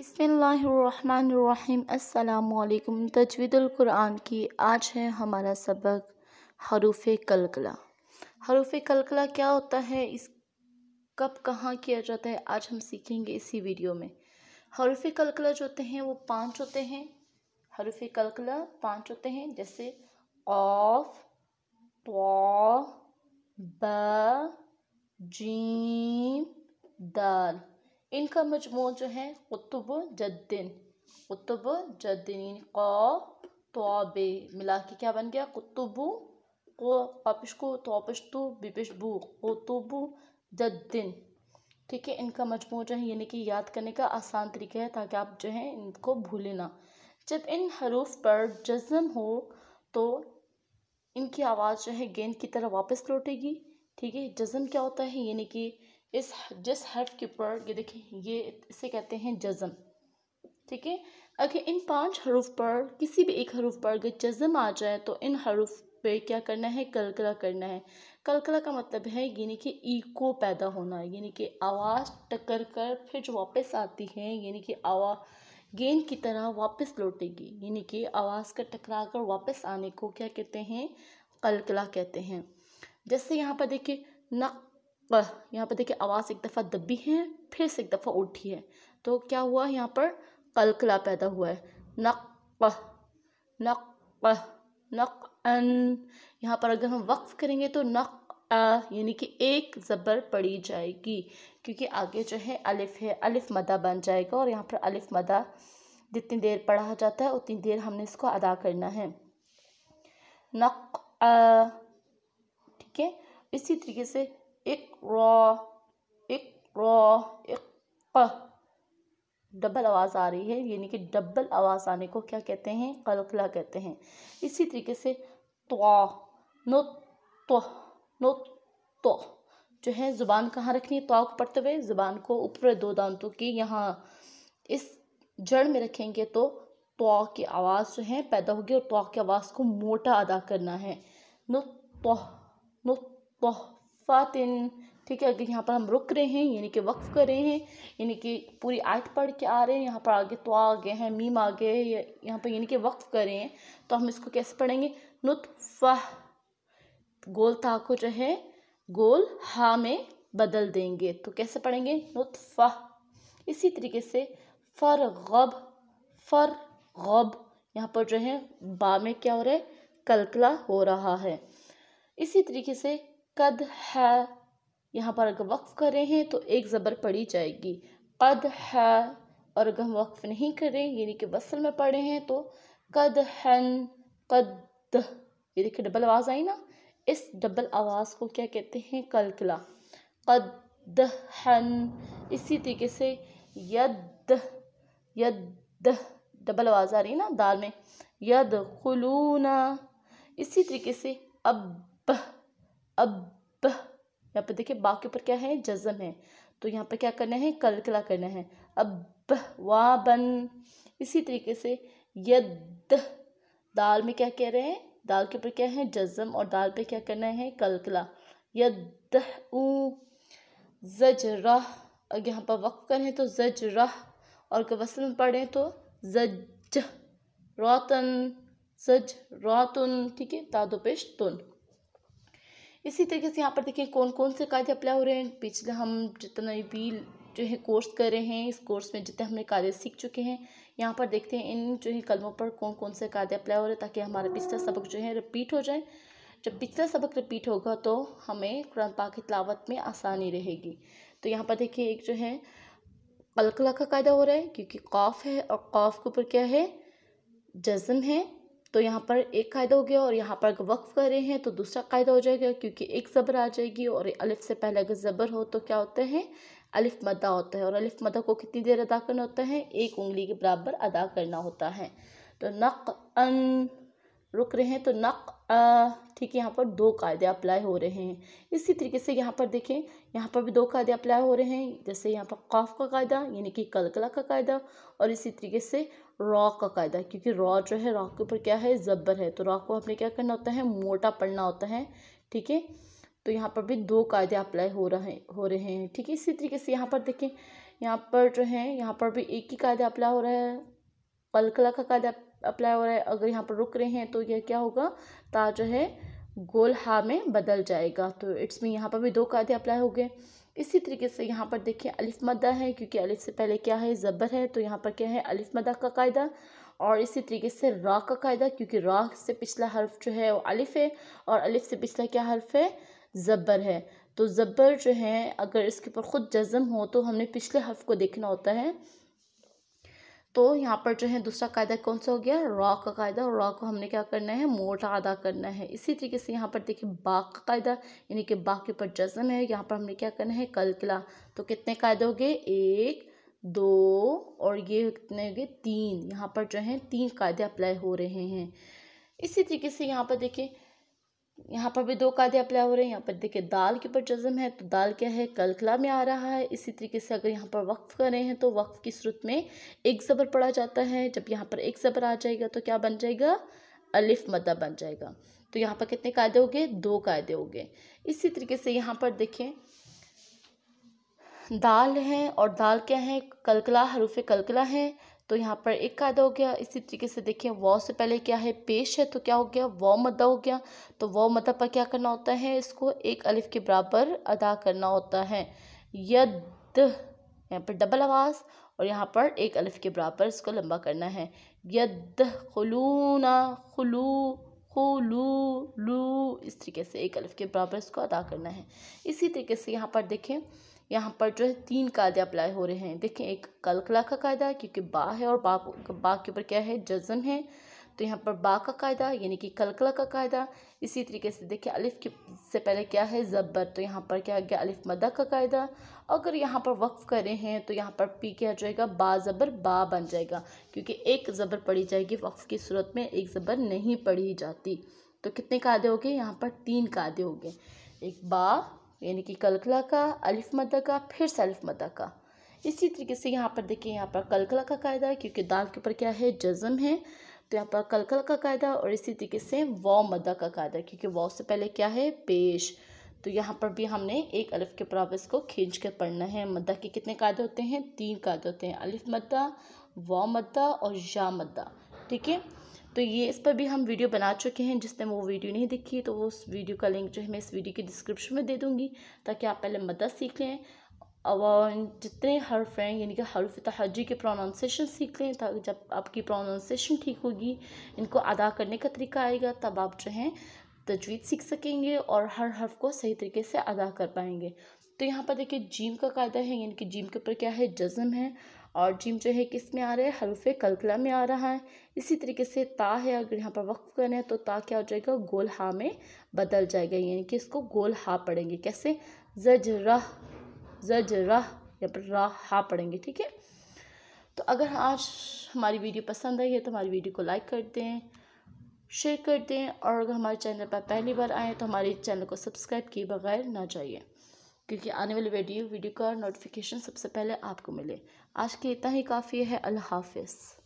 बिस्मिल्लाहिर्रहमानिर्रहीम। अस्सलामुअलैकुम। तजवीदुल कुरान की आज है हमारा सबक हरूफ कलकला। हरूफ कलकला क्या होता है, इस कब कहाँ किया जाता है, आज हम सीखेंगे इसी वीडियो में। हरूफ कलकला जो होते हैं वो 5 होते हैं। हरूफ कलकला 5 होते हैं, जैसे क़ाफ, ता, बा, जीम, दाल। इनका मजमू जो है कुतुब जद्दिन, कुतुब जद्दिन। क़ तो बे मिला के क्या बन गया, कुतुबु को कपिशको तोपिशतु बिपिशबु कुतुबु जद्दिन। ठीक है, इनका मजमू जो है यानी कि याद करने का आसान तरीका है ताकि आप जो है इनको भूलें ना। जब इन हरूफ पर जज़्म हो तो इनकी आवाज़ जो है गेंद की तरह वापस लौटेगी। ठीक है, जज़्म क्या होता है, यानी कि जिस हर्फ के ऊपर ये देखिए, ये इसे कहते हैं जज़्म। ठीक है, अगर इन 5 हरूफ पर किसी भी एक हरूफ पर अगर जज़्म आ जाए तो इन हरूफ पे क्या करना है, कलकला करना है। कलकला का मतलब है यानी कि इको पैदा होना, यानी कि आवाज़ टक्कर कर फिर जो वापस आती है, यानी कि आवाज़ गेंद की तरह वापस लौटेगी, यानी कि आवाज़ का टकरा कर वापस आने को क्या कहते हैं, कलकला कहते हैं। जैसे यहाँ पर देखिए नक, यहाँ पर देखिए आवाज़ एक दफ़ा दबी है फिर से एक दफ़ा उठी है, तो क्या हुआ, यहाँ पर कलकला पैदा हुआ है। नक नक नक अन। यहाँ पर अगर हम वक्फ करेंगे तो नक यानी कि एक ज़बर पड़ी जाएगी, क्योंकि आगे जो है अलिफ है, अलिफ मदा बन जाएगा और यहाँ पर अलिफ मदा जितनी देर पढ़ा जाता है उतनी देर हमने इसको अदा करना है। नक। ठीक है, इसी तरीके से एक क डबल आवाज़ आ रही है, यानी कि डबल आवाज़ आने को क्या कहते हैं, कलकला कहते हैं। इसी तरीके से तो जो है ज़ुबान कहाँ रखनी है, तो को पढ़ते हुए ज़ुबान को ऊपर 2 दांतों की यहाँ इस जड़ में रखेंगे तो की आवाज़ जो है पैदा होगी और तो की आवाज़ को मोटा अदा करना है। फातिन। ठीक है, अगर यहाँ पर हम रुक रहे हैं यानी कि वक्फ कर रहे हैं, यानी कि पूरी आयत पढ़ के आ रहे हैं, यहाँ पर आगे तो आ गए हैं, मीम आ गए, यहाँ पर यानी कि वक्फ कर रहे हैं, तो हम इसको कैसे पढ़ेंगे, नुतफ़ा, गोल ता को जो है गोल हा में बदल देंगे, तो कैसे पढ़ेंगे, नुतफ़ा। इसी तरीके से फरगब, यहाँ पर जो है बा में क्या हो रहा है, कलकला हो रहा है। इसी तरीके से कद है, यहाँ पर अगर वक्फ कर रहे हैं तो एक ज़बर पड़ी जाएगी, कद है, और अगर हम वक्फ नहीं कर रहे हैं यानी कि वसल में पढ़े हैं तो कद हन, कद। ये देखिए डबल आवाज़ आई ना, इस डबल आवाज़ को क्या कहते हैं, कलकला, कद हन। इसी तरीके से यद, डबल आवाज़ आ रही है ना दाल में, यद खुलूना। इसी तरीके से अब, यहाँ पर देखिए बा के ऊपर क्या है, जज़्म है, तो यहाँ पर क्या करना है, कलकला करना है, अब वाबन। इसी तरीके से यद, दाल में क्या कह रहे हैं, दाल के ऊपर क्या है, जज़्म, और दाल पे क्या करना है, कलकला, यद ऊ। ज़जरा, अगर यहाँ पर वक्फ करें तो ज़जरा, और अगर वसल में पढ़ें तो ज़ज रातन, सज रातुन। ठीक है, तादो पेश तुन। इसी तरीके से यहाँ पर देखिए कौन कौन से कायदे अप्लाई हो रहे हैं। पिछले हम जितने भी जो है कोर्स कर रहे हैं, इस कोर्स में जितने हमने कायदे सीख चुके हैं, यहाँ पर देखते हैं इन जो है कलमों पर कौन कौन से कायदे अप्लाई हो रहे हैं, ताकि हमारा पिछला सबक जो है रिपीट हो जाए। जब पिछला सबक रिपीट होगा तो हमें कुरान पाक की तिलावत में आसानी रहेगी। तो यहाँ पर देखिए एक जो है कलकला का कायदा हो रहा है, क्योंकि क़ाफ है और क़ाफ के ऊपर क्या है, जज़्म है, तो यहाँ पर एक कायदा हो गया, और यहाँ पर अगर वक्फ कर रहे हैं तो दूसरा कायदा हो जाएगा, क्योंकि एक ज़बर आ जाएगी, और अलिफ से पहले अगर ज़बर हो तो क्या होता है, अलिफ मद्दा होता है, और अलिफ मद्दा को कितनी देर अदा करना होता है, एक उंगली के बराबर अदा करना होता है। तो नक अन, रुक रहे हैं तो नक आ। ठीक है, यहाँ पर 2 कायदे अप्लाई हो रहे हैं। इसी तरीके से यहाँ पर देखें, यहाँ पर भी 2 कायदे अप्लाई हो रहे हैं, जैसे यहाँ पर क़ाफ का कायदा यानी कि कलकला का कायदा, और इसी तरीके से रॉ का कायदा, क्योंकि रॉ जो है रॉ के ऊपर क्या है, ज़बर है, तो रॉ को हमने क्या करना होता है, मोटा पढ़ना होता है। ठीक है, तो यहाँ पर भी 2 कायदे अप्लाई हो रहे हैं। ठीक है, इसी तरीके से यहाँ पर देखें, यहाँ पर जो है यहाँ पर भी एक ही कायदा अप्लाई हो रहा है, कलकला का कायदा अप्लाई हो रहा है। अगर यहाँ पर रुक रहे हैं तो यह क्या होगा, ता जो है गोल हा में बदल जाएगा। तो इट्स मीन यहाँ पर भी दो कायदे अप्लाई हो गए। इसी तरीके से यहाँ पर देखिए अलिफ मद्दा है, क्योंकि अलिफ से पहले क्या है, ज़बर है, तो यहाँ पर क्या है, अलिफ मद्दा का कायदा। और इसी तरीके से रा का कायदा, क्योंकि रा से पिछला हर्फ जो है वो अलिफ है और अलिफ से पिछला क्या हर्फ है, ज़बर है। तो ज़बर जो है अगर इसके ऊपर ख़ुद जज़म हो तो हमने पिछले हर्फ को देखना होता है। तो यहाँ पर जो है दूसरा कायदा कौन सा हो गया, रा का कायदा। और रा को हमने क्या करना है, मोटा अदा करना है। इसी तरीके से यहाँ पर देखिए बा का कायदा, यानी कि बा के ऊपर जज़म है, यहाँ पर हमने क्या करना है, कलकला। तो कितने कायदे हो गए, 1 2 और ये कितने हो गए, 3। यहाँ पर जो है 3 कायदे अप्लाई हो रहे हैं। इसी तरीके से यहाँ पर देखिए यहाँ पर भी 2 कायदे अप्लाई हो रहे हैं। यहाँ पर देखिए दाल के ऊपर जज़म है, तो दाल क्या है, कलकला में आ रहा है। इसी तरीके से अगर यहाँ पर वक्फ़ कर रहे हैं तो वक्फ़ की सूरत में एक ज़बर पड़ा जाता है। जब यहाँ पर एक ज़बर आ जाएगा तो क्या बन जाएगा, अलिफ मद्दा बन जाएगा। तो यहाँ पर कितने कायदे हो गए, 2 कायदे हो गए। इसी तरीके से यहाँ पर देखें दाल है और दाल क्या है, कलकला, हरूफ कलकला है, तो यहाँ पर एक कायदा हो गया। इसी तरीके से देखिए वाव से पहले क्या है, पेश है, तो क्या हो गया, वाव मद्दा हो गया। तो वाव मद्दा पर क्या करना होता है, इसको एक अलिफ के बराबर अदा करना होता है। यद, यहाँ पर डबल आवाज़ और यहाँ पर एक अलिफ के बराबर इसको लंबा करना है। यद खुलूना, खुलू खुलू लू, इस तरीके से एक अलिफ के बराबर इसको अदा करना है। इसी तरीके से यहाँ पर देखें यहाँ पर जो है 3 कायदे अप्लाई हो रहे हैं। देखें एक कलकला का कायदा, क्योंकि बा है और बा के ऊपर क्या है, जज़म है, तो यहाँ पर बा का कायदा यानी कि कलकला का कायदा। इसी तरीके से देखिए अलिफ के से पहले क्या है, ज़बर, तो यहाँ पर क्या आ गया, अलिफ मद्दा का कायदा। अगर यहाँ पर वक्फ़ कर रहे हैं तो यहाँ पर पी क्या हो जाएगा, बा ज़बर बा बन जाएगा, क्योंकि एक ज़बर पड़ी जाएगी, वक्फ़ की सूरत में एक ज़बर नहीं पढ़ी जाती। तो कितने कायदे हो गए, यहाँ पर 3 कायदे हो गए। एक बा यानी कि कलकला का, अलिफ मद्दा का, फिर से अलिफ मद्दा का। इसी तरीके से यहाँ पर देखिए यहाँ पर कलकला का कायदा है, क्योंकि दाल के ऊपर क्या है, जज़म है, तो यहाँ पर कलकला का कायदा। और इसी तरीके से वाव मद्दा का कायदा, क्योंकि वाव से पहले क्या है, पेश, तो यहाँ पर भी हमने एक अलिफ के बराबर इसको खींच कर पढ़ना है। मद्दा के कितने कायदे होते हैं, 3 कायदे होते हैं, अलिफ मद्दा, वाव मद्दा और या मद्दा। ठीक है, तो ये इस पर भी हम वीडियो बना चुके हैं। जिसने वो वीडियो नहीं देखी तो वो उस वीडियो का लिंक जो है मैं इस वीडियो के डिस्क्रिप्शन में दे दूँगी, ताकि आप पहले मद्दा सीख लें और जितने हर्फ हैं यानी कि हर्फ तहज्जी के प्रोनाउंसिएशन सीख लें, ताकि जब आपकी प्रोनाउंसिएशन ठीक होगी, इनको अदा करने का तरीका आएगा, तब आप जो हैं तजवीद सीख सकेंगे और हर हर्फ को सही तरीके से अदा कर पाएंगे। तो यहाँ पर देखिए जीम का कायदा है, यानी कि जीम के ऊपर क्या है, जज़म है, और जीम जो है किस में आ रहा है, हरूफ कलकला में आ रहा है। इसी तरीके से ता है, अगर यहाँ पर वक्फ़ करना है तो ता क्या हो जाएगा, गोल हा में बदल जाएगा, यानी कि इसको गोल हा पढ़ेंगे। कैसे, ज़जरह, ज़जरह, यहाँ पर रा हा पढ़ेंगे। ठीक है, तो अगर आज हमारी वीडियो पसंद आई है तो हमारी वीडियो को लाइक कर दें, शेयर कर दें, और अगर हमारे चैनल पर पहली बार आएँ तो हमारे चैनल को सब्सक्राइब किए बगैर ना जाइए, क्योंकि आने वाली वीडियो का नोटिफिकेशन सबसे पहले आपको मिले। आज के इतना ही काफ़ी है। अल्लाह हाफ़िज़।